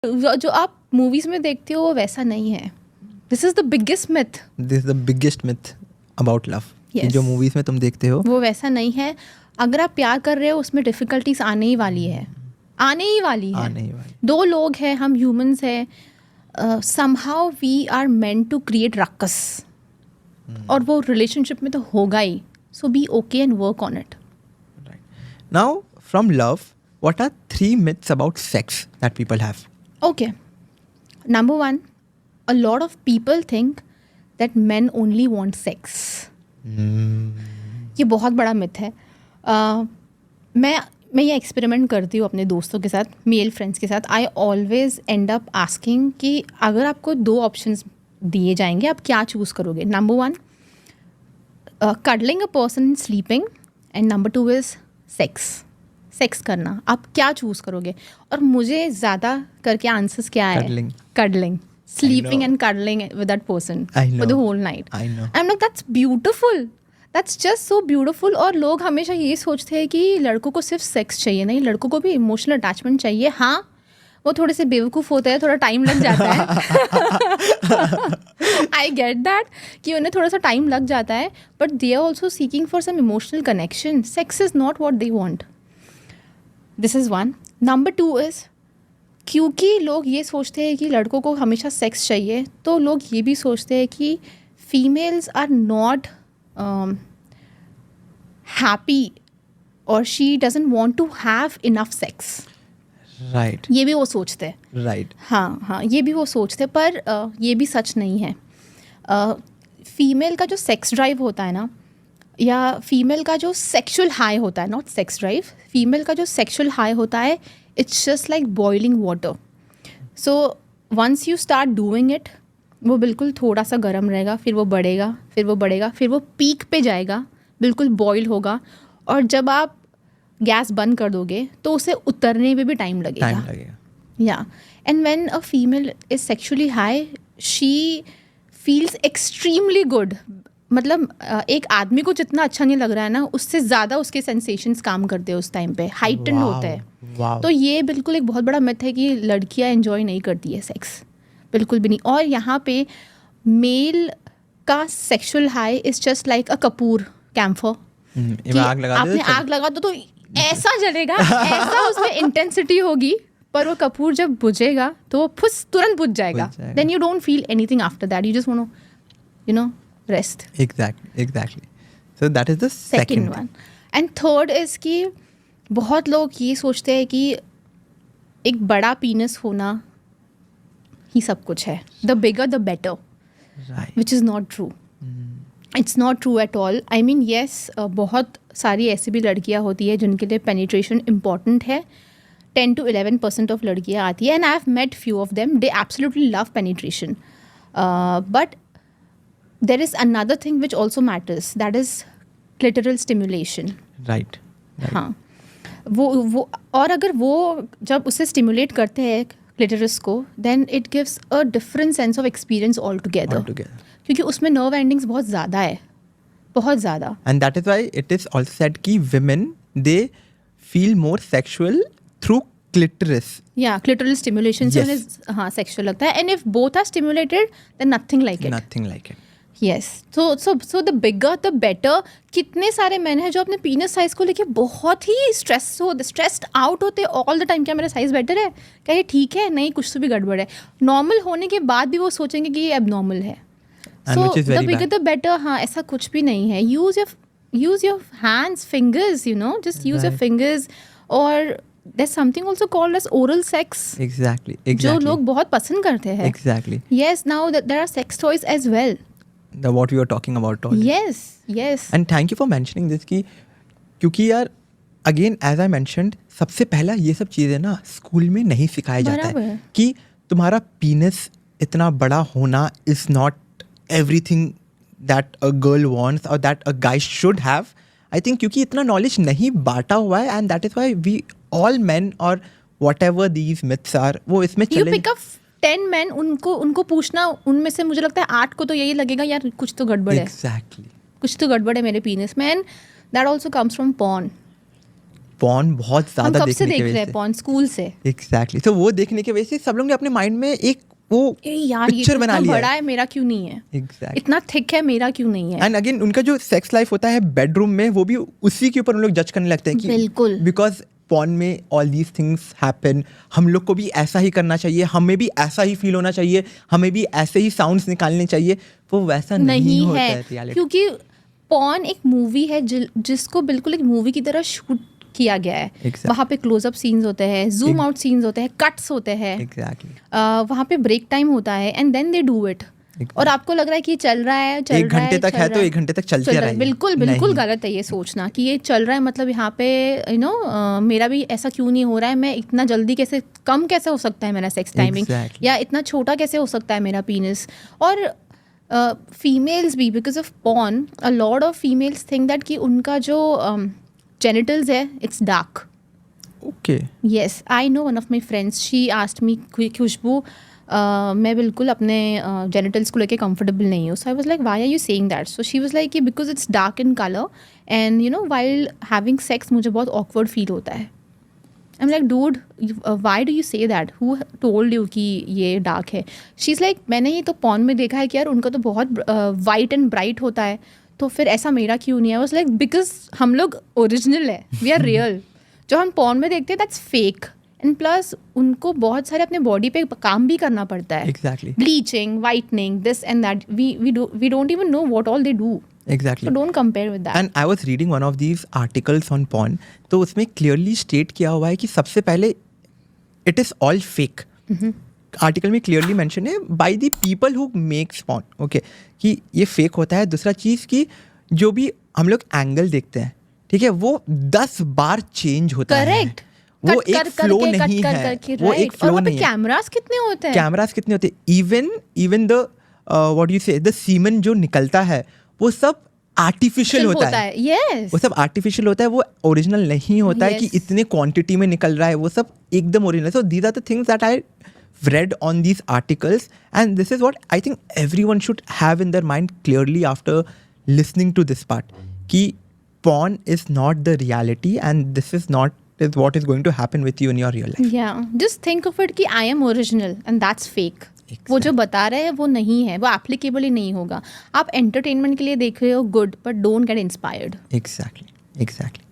जो आप मूवीज में देखते हो वो वैसा नहीं है. This is the biggest myth. This is the biggest myth about love. Yes. जो मूवीज में तुम देखते हो वो वैसा नहीं है. अगर आप प्यार कर रहे हो उसमें डिफिकल्टीज आने ही वाली है. आने ही वाली है. दो लोग हैं, हम ह्यूमंस हैं. Somehow we are meant to create ruckus. और वो रिलेशनशिप में तो होगा ही. So be okay and work on it. Now from love, what are 3 myths about sex that people have? Okay. Number 1, a lot of people think that men only want sex. ये बहुत बड़ा myth है. मैं ये experiment करती हूँ अपने दोस्तों के साथ, मेल फ्रेंड्स के साथ. I always and up asking कि अगर आपको 2 ऑप्शंस दिए जाएंगे आप क्या चूज़ करोगे. Number 1, cuddling a person sleeping, and number 2 is sex करना. आप क्या चूज़ करोगे? और मुझे ज़्यादा करके आंसर्स क्या है? Cuddling. Sleeping and cuddling with that person for the whole night. I know. I'm like, that's beautiful. That's just so beautiful. और लोग हमेशा ये सोचते हैं कि लड़कों को सिर्फ सेक्स चाहिए. नहीं, लड़कों को भी इमोशनल अटैचमेंट चाहिए. हाँ, वो थोड़े से बेवकूफ़ होते हैं, थोड़ा टाइम लग जाता है. आई गेट दैट कि उन्हें थोड़ा सा टाइम लग जाता है, but they are also seeking for some emotional connection. Sex is not what they want. This is 1. Number 2 is, क्योंकि लोग ये सोचते हैं कि लड़कों को हमेशा सेक्स चाहिए, तो लोग ये भी सोचते हैं कि फीमेल्स आर नॉट हैप्पी और she doesn't want to have enough sex. Right. ये भी वो सोचते हैं. राइट. हाँ, ये भी वो सोचते हैं, पर ये भी सच नहीं है. फीमेल का जो सेक्स ड्राइव होता है ना, या फीमेल का जो सेक्सुअल हाई होता है, नॉट सेक्स ड्राइव, फीमेल का जो सेक्सुअल हाई होता है, it's just like boiling water. So once you start doing it, वो बिल्कुल थोड़ा सा गर्म रहेगा, फिर वो बढ़ेगा, फिर वो बढ़ेगा, फिर वो पीक पे जाएगा, बिल्कुल बॉयल होगा. और जब आप गैस बंद कर दोगे तो उसे उतरने में भी टाइम लगेगा. या and when a female is sexually high, she feels extremely good. मतलब एक आदमी को जितना अच्छा नहीं लग रहा है ना, उससे ज़्यादा उसके सेंसेशंस काम करते हैं उस टाइम पे, हाइटन होते हैं. तो ये बिल्कुल एक बहुत बड़ा मिथ है कि लड़कियां एंजॉय नहीं करती है सेक्स, बिल्कुल भी नहीं. और यहाँ पे मेल का sexual high is just like a kapur camphor. आपने आग लगा तो ऐसा जलेगा, ऐसा उसमें इंटेंसिटी होगी, पर वो कपूर जब बुझेगा तो वो फुस तुरंत बुझ जाएगा. Then you don't feel anything after that. You just want to, you know, rest. Exactly. So that is the second one. And third is कि बहुत लोग ये सोचते हैं कि एक बड़ा पीनस होना ही सब कुछ है. The bigger the better. Right. Which is not true. It's not true at all. I mean, yes, बहुत सारी ऐसी भी लड़कियाँ होती है जिनके लिए penetration important है. 10 to 11% of लड़कियाँ आती है, and I've met few of them. They absolutely love penetration. But there is another thing which also matters. That is clitoral stimulation. Right. हाँ, वो और अगर वो जब उसे stimulate करते हैं clitoris को, then it gives a different sense of experience altogether. क्योंकि उसमें nerve endings बहुत ज़्यादा है, बहुत ज़्यादा. And that is why it is also said कि women, they feel more sexual through clitoris. Yeah, clitoral stimulation से उन्हें हाँ sexual लगता है. And if both are stimulated, then nothing like it. Nothing like it. Yes. So the bigger the better. कितने सारे man हैं जो अपने पीनस साइज को लेके बहुत ही स्ट्रेस्ड आउट होते हैं ऑल द टाइम. क्या मेरा साइज बेटर है? क्या ये ठीक है? नहीं, कुछ तो भी गड़बड़ है. नॉर्मल होने के बाद भी वो सोचेंगे कि ये एबनॉर्मल है. So the bigger the better. हाँ, ऐसा कुछ भी नहीं है. Use your hands, fingers, you know, just use your fingers. और there's something also called as oral sex. Exactly. जो लोग बहुत पसंद करते हैं. Exactly. Yes, now there are sex toys as well. What we were talking about already. Yes. And thank you for mentioning this कि क्योंकि यार again as I mentioned, सबसे पहला ये सब चीज़ें ना स्कूल में नहीं सिखाया जाता है कि तुम्हारा पीनस इतना बड़ा होना is not everything that a girl wants or that a guy should have. I think क्योंकि इतना knowledge नहीं बांटा हुआ है, and that is why we all men or whatever these myths are, वो इसमें चले. You pick up 10 men, उनको पूछना, उनमें से मुझे लगता है 8 को तो यही लगेगा यार कुछ तो गड़बड़ है. Exactly. कुछ तो गड़बड़ है मेरे पीनस में. And that also comes from porn. Porn बहुत हम ज़्यादा कब से देखने देख की रहे वजह हैं से। पॉर्न? स्कूल से। एग्जैक्टली, तो वो देखने की वजह से सब लोग ने अपने माइंड में एक वो ए यार, ये पिक्चर तो बना इतना लिया बड़ा है। है, मेरा क्यों नहीं है? एग्जैक्टली। इतना थिक है, मेरा क्यों नहीं है? एंड अगेन उनका जो सेक्स लाइफ होता है बेडरूम में, वो भी उसी के ऊपर उन लोग जज करने लगते हैं कि बिल्कुल। बिकॉज पॉर्न में ऑल दीज थिंग्स हैपन, हम लोग को भी ऐसा ही करना चाहिए, हमें भी ऐसा ही फील होना चाहिए, हमें भी ऐसे ही साउंड्स निकालने चाहिए। वो वैसा नहीं होता है रियलिटी। क्योंकि पॉर्न एक मूवी है जिसको बिल्कुल एक मूवी की तरह शूट किया गया है। Exactly. वहाँ पे क्लोजअप सीन्स होते हैं, जूम आउट सीन्स होते हैं, कट्स होते हैं। एग्जैक्टली। वहाँ पे ब्रेक टाइम होता है and then they do it. और आपको लग रहा है कि ये चल रहा है, चल एक रहा घंटे तक चल है रहा तो एक घंटे तक चलते चल रहा है। रहिए। बिल्कुल बिल्कुल नहीं। गलत है ये सोचना कि ये चल रहा है, मतलब यहाँ पे मेरा भी ऐसा क्यों नहीं हो रहा है, मैं इतना जल्दी कैसे, कम कैसे हो सकता है मेरा सेक्स टाइमिंग, Exactly. या इतना छोटा कैसे हो सकता है मेरा पीनिस। और फीमेल्स भी, because of porn, a lot of females think that कि उनका जो जेनिटल्स है it's dark. Okay. Yes, I know one of my friends, she asked me, Khushboo मैं बिल्कुल अपने जेनिटल्स को लेके कंफर्टेबल नहीं हूँ। So I was like why are you saying that? So she was like कि because it's dark in colour and you know while having sex मुझे बहुत ऑकवर्ड फील होता है। I am like dude, why do you say that? Who told you कि ये dark है? She is like मैंने ये तो पॉर्न में देखा है कि यार उनका तो बहुत वाइट एंड ब्राइट होता है, तो फिर ऐसा मेरा क्यों नहीं है? आई वाज लाइक बिकॉज हम लोग ओरिजिनल है, वी आर रियल। जो हम पॉर्न में देखते हैं दैट्स फेक। एंड प्लस उनको बहुत सारे अपने बॉडी पे काम भी करना पड़ता है। Exactly. Bleaching, whitening, this and that, we don't even know what all they do. Exactly. So don't compare with that. And I was reading one of these articles on porn, तो उसमें clearly state किया हुआ है कि सबसे पहले it is all fake. Article में clearly mention है by the people who makes porn, okay, कि ये फेक होता है। दूसरा चीज़ कि जो भी हम लोग एंगल देखते हैं, ठीक है, वो 10 बार चेंज होता है। करेक्ट। वो एक फ्लो नहीं है, वो एक फ्लो नहीं है। कैमरास कितने होते हैं? कैमरास कितने होते हैं? इवन द व्हाट यू से द सीमन जो निकलता है वो सब आर्टिफिशियल होता है। यस, वो सब आर्टिफिशियल होता है, वो ओरिजिनल नहीं होता है कि Yes. इतने क्वांटिटी में निकल रहा है, वो सब एकदम original. So these are the things that I read on these articles, and this is what I think everyone should have in their mind clearly after listening to this part, कि porn is not the reality and this is not is what is going to happen with you in your real life. या just think of it कि I am original and that's fake. वो जो बता रहे हैं वो नहीं है, वो एप्लीकेबल ही नहीं होगा। आप एंटरटेनमेंट के लिए देख रहे हो, good, but don't get inspired. Exactly.